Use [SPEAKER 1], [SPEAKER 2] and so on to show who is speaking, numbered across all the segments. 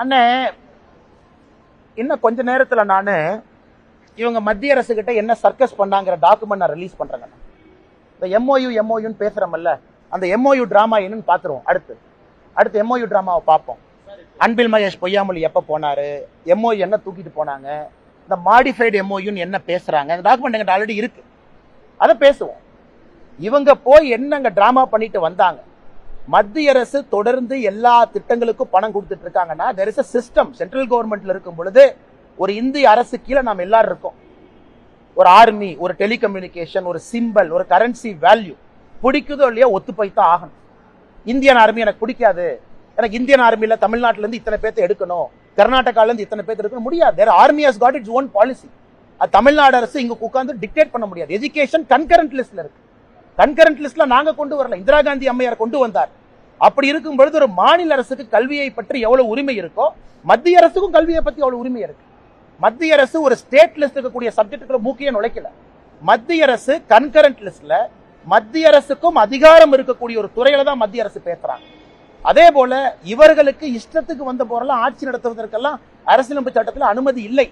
[SPEAKER 1] அண்ணே இன்னும் கொஞ்ச நேரத்துல நானு இவங்க மத்திய அரசு கிட்ட என்ன சர்க்கஸ் பண்ணாங்கிற டாக்குமெண்ட் நான் ரிலீஸ் பண்றேங்க. இந்த எம்ஓயுன்னு பேசுறோம்ல, அந்த எம்ஓயு டிராமா என்னன்னு பாத்துருவோம். அடுத்து எம்ஓயு டிராமாவை பார்ப்போம். அன்பில் மகேஷ் பொய்யாமொழி எப்ப போனாரு, எம்ஓயு என்ன தூக்கிட்டு போனாங்க, இந்த மாடிஃபைடு எம்ஓயுன்னு என்ன பேசுறாங்க, அந்த டாக்குமெண்ட் எங்கிட்ட ஆல்ரெடி இருக்கு, அதை பேசுவோம். இவங்க போய் என்னங்க டிராமா பண்ணிட்டு வந்தாங்க. மத்திய அரசு தொடர்ந்து எல்லா திட்டங்களுக்கும் பணம் கொடுத்துட்டு இருக்காங்கன்னா there is a system. Central கவர்மெண்ட்ல இருக்கும் பொழுது ஒரு இந்திய அரசு கீழே நாம் எல்லாரும் இருக்கோம். ஒரு ஆர்மி, ஒரு டெலிகம்யூனிகேஷன், ஒரு சிம்பல், ஒரு கரன்சி வேல்யூ பிடிக்குதோ இல்லையா ஒத்து போய்தான் ஆகணும். இந்தியன் ஆர்மி எனக்கு பிடிக்காது, எனக்கு இந்தியன் ஆர்மியில தமிழ்நாட்டில இருந்து இத்தனை பேர்த்த எடுக்கணும், கர்நாடகால இருந்து இத்தனை பேர்த்த எடுக்கணும் முடியாது. Army has got its own policy. அது தமிழ்நாடு அரசு இங்க உட்கார்ந்து டிக்டேட் பண்ண முடியாது. எஜுகேஷன் கன்கரண்ட் லிஸ்ட்ல இருக்கு. கன்கரண்ட் லிஸ்ட்ல நாங்க கொண்டு வரல, இந்திரா காந்தி அம்மையார் கொண்டு வந்தார். அப்படி இருக்கும் பொழுது ஒரு மாநில அரசுக்கு கல்வியை பற்றி எவ்வளவு உரிமை இருக்கோ மத்திய அரசுக்கும் கல்வியை பத்தி எவ்வளவு உரிமை இருக்கு. மத்திய அரசு ஒரு ஸ்டேட் லிஸ்ட் இருக்கக்கூடிய சப்ஜெக்டுக்கு முக்கிய நுழைக்கல. மத்திய அரசு கன்கரண்ட் லிஸ்ட்ல மத்திய அரசுக்கும் அதிகாரம் இருக்கக்கூடிய ஒரு துறையில தான் மத்திய அரசு பேசுறாங்க. அதே போல இவர்களுக்கு இஷ்டத்துக்கு வந்த போறெல்லாம் ஆட்சி நடத்துவதற்கெல்லாம் அரசியலமைப்பு சட்டத்தில் அனுமதி இல்லை.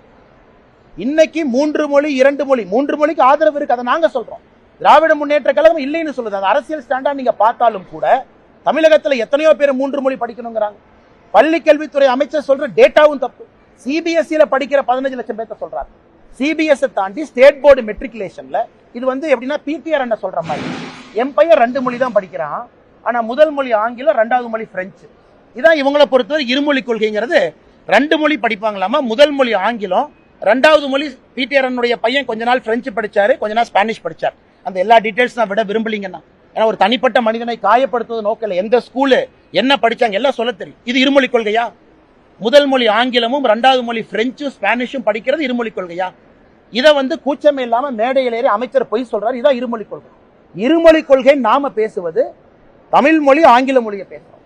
[SPEAKER 1] இன்னைக்கு 3 மொழி 2 மொழி 3 மொழிக்கு ஆதரவு இருக்கு, அதை நாங்க சொல்றோம். திராவிட முன்னேற்ற கழகம் இல்லைன்னு சொல்லுது. அந்த அரசியல் ஸ்டாண்டா நீங்க பார்த்தாலும் கூட தமிழகத்தில் எத்தனையோ பேர் 3 மொழி படிக்கணுங்கிறாங்க. பள்ளி கல்வித்துறை அமைச்சர் சொல்ற டேட்டாவும் தப்பு. சிபிஎஸ்இல படிக்கிற 15 லட்சம் பேர்த்த சொல்றாரு. சிபிஎஸ் தாண்டி ஸ்டேட் போர்டு மெட்ரிகுலேஷன்ல இது எப்படின்னா பிடிஆர் என்ன சொல்ற மாதிரி என் பையன் 2 மொழி தான் படிக்கிறான், ஆனா முதல் மொழி ஆங்கிலம், 2வது மொழி பிரெஞ்சு. இதான் இவங்களை பொறுத்தவரை இருமொழி கொள்கைங்கிறது. 2 மொழி படிப்பாங்களாமா, முதல் மொழி ஆங்கிலம், 2வது மொழி. பிடிஆர் பையன் கொஞ்ச நாள் பிரெஞ்சு படிச்சாரு, கொஞ்ச நாள் ஸ்பானிஷ் படிச்சார். அந்த எல்லா டீடைல்ஸ் நான் விட விரும்பலீங்கன்னா, ஏன்னா ஒரு தனிப்பட்ட மனிதனை காயப்படுத்துவது நோக்கில் எந்த ஸ்கூலு என்ன படிச்சாங்க எல்லாம் சொல்ல தெரியும். இது இருமொழி கொள்கையா? முதல் மொழி ஆங்கிலமும் 2வது மொழி பிரெஞ்சும் ஸ்பானிஷும் படிக்கிறது இருமொழி கொள்கையா? இதை கூச்சமே இல்லாம மேடையில் ஏறி அமைச்சர் பொய் சொல்றாரு. இதான் இருமொழி கொள்கை. இருமொழி கொள்கை நாம பேசுவது தமிழ் மொழி ஆங்கில மொழியை பேசுறோம்.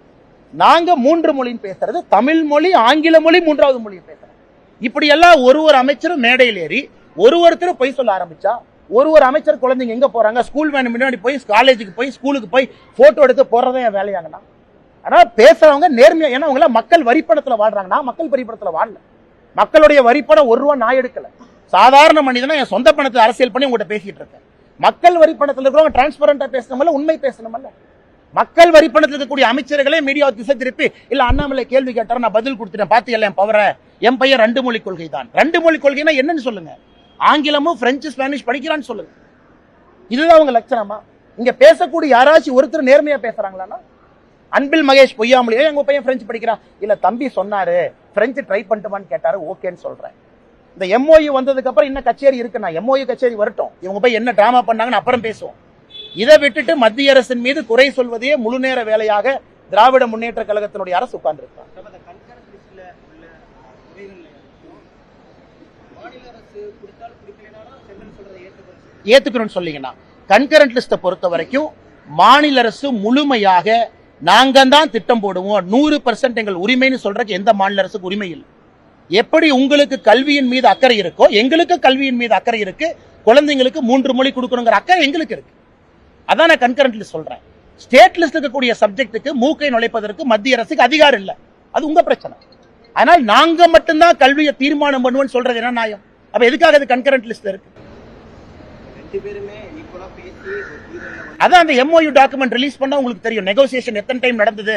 [SPEAKER 1] நாங்க 3 மொழின்னு பேசுறது தமிழ் மொழி ஆங்கில மொழி 3வது மொழியை பேசுறோம். இப்படி எல்லாம் ஒரு அமைச்சரும் மேடையில் ஏறி ஒருத்தரும் பொய் சொல்ல ஆரம்பிச்சா ஒரு அமைச்சர் குழந்தைங்க எங்க போறாங்க, ஸ்கூல் வேன் முன்னாடி போய் காலேஜுக்கு போய் ஸ்கூலுக்கு போய் போட்டோ எடுத்து போறதே என் வேலையாங்கண்ணா. ஆனா பேசுறவங்க நேர்மையா, ஏன்னா அவங்க மக்கள் வரிப்பணத்துல வாழ்றாங்க. நான் மக்கள் வரிப்பணத்துல வாழல. மக்களுடைய வரிப்பணம் 1 ரூபா நான் எடுக்கல. சாதாரண மனிதனா என் சொந்த பணத்தை அரசியல் பண்ணி உங்கள்கிட்ட பேசிட்டு இருக்கேன். மக்கள் வரிப்பணத்தில் இருக்கிறவங்க டிரான்ஸ்பரண்டா பேசணும்ல, உண்மை பேசணும்ல. மக்கள் வரிப்பணத்தில் இருக்கக்கூடிய அமைச்சர்களே மீடியா திசை திருப்பி இல்ல அண்ணாமலை கேள்வி கேட்டார நான் பதில் கொடுத்துட்டேன், பாத்தீங்கல்ல என் பவரை, என் பையன் 2 மொழி கொள்கை தான். 2 மொழி கொள்கைன்னா என்னன்னு சொல்லுங்க. ஆங்கிலமும் பிரெஞ்சு ஸ்பானிஷ் படிக்கிறான்னு சொல்லுங்க. இதுதான் அவங்க லட்சணமா? இங்க பேசக்கூடிய யாராச்சும் ஒருத்தர் நேர்மையா பேசுறாங்களா? அன்பில் மகேஷ் பொய்யாமொழியே எங்க பையன் பிரெஞ்சு படிக்கிறான், இல்ல தம்பி சொன்னாரு பிரெஞ்சு ட்ரை பண்ணிட்டுமான்னு கேட்டாரு, ஓகேன்னு சொல்றேன். இந்த எம்ஓயு வந்ததுக்கு அப்புறம் இன்னும் கச்சேரி இருக்குன்னா எம்ஓயு கச்சேரி வரட்டும், இவங்க போய் என்ன டிராமா பண்ணாங்கன்னு அப்புறம் பேசுவோம். இதை விட்டுட்டு மத்திய அரசின் மீது குறை சொல்வதே முழு நேர வேலையாக திராவிட முன்னேற்ற கழகத்தினுடைய அரசு உட்கார்ந்து இருக்காங்க. ஏத்துக்கணும்னு சொல்லிங்கன்னா கன்கரண்ட் லிஸ்ட பொறுத்த வரைக்கும் மாநில அரசு முழுமையாக நாங்க தான் திட்டம் போடுவோம், 100% எங்கள் உரிமைன்னு சொல்றதுக்கு எந்த மாநில அரசுக்கு உரிமை இல்லை. எப்படி உங்களுக்கு கல்வியின் மீது அக்கறை இருக்கோ எங்களுக்கு கல்வியின் மீது அக்கறை இருக்கு. குழந்தைங்களுக்கு 3 மொழி கொடுக்கணுங்கிற அக்கறை எங்களுக்கு இருக்கு. அதான் நான் கன்கரண்ட் லிஸ்ட் சொல்றேன். ஸ்டேட் லிஸ்ட் இருக்கக்கூடிய சப்ஜெக்ட்டுக்கு மூக்கை நுழைப்பதற்கு மத்திய அரசுக்கு அதிகாரம் இல்லை, அது உங்க பிரச்சனை. ஆனால் நாங்க மட்டும்தான் கல்வியை தீர்மானம் பண்ணுவோம்னு சொல்றது என்ன நியாயம்? அப்ப எதுக்காக அது கன்கரண்ட் லிஸ்ட் இருக்கு? அதான் அந்த எம்ஓயு டாக்குமெண்ட் ரிலீஸ் பண்ணா உங்களுக்கு தெரியும் நெகோசியேஷன் எத்தனை டைம் நடந்தது.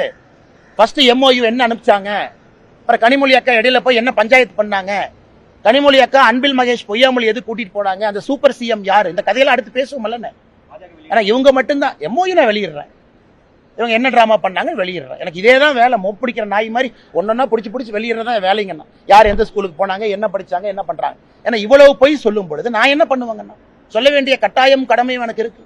[SPEAKER 1] ஃபர்ஸ்ட் எம்ஓயு என்ன அனுப்பிச்சாங்க, அப்புறம் கனிமொழி அக்கா இடையில போய் என்ன பஞ்சாயத்து பண்ணாங்க, கனிமொழி அக்கா அன்பில் மகேஷ் பொய்யாமொழி எது கூட்டிட்டு போனாங்க, அந்த சூப்பர் சிஎம் யாரு, இந்த கதையெல்லாம் அடுத்து பேசுவோம்ல. ஆனா இவங்க மட்டும்தான் எம்ஓயு நான் வெளியிடுறேன், இவங்க என்ன டிராமா பண்ணாங்க வெளியிடுறேன். எனக்கு இதே தான் வேலை. மொப்பிடிக்கிற நாய் மாதிரி ஒன்னொன்னா பிடிச்சி வெளியிடுறதா வேலைங்கன்னா, யார் எந்த ஸ்கூலுக்கு போனாங்க, என்ன படிச்சாங்க, என்ன பண்றாங்க. ஏன்னா இவ்வளவு போய் சொல்லும் பொழுது நான் என்ன பண்ணுவாங்கன்னா சொல்ல வேண்டிய கட்டாயம் கடமையும் எனக்கு இருக்கு.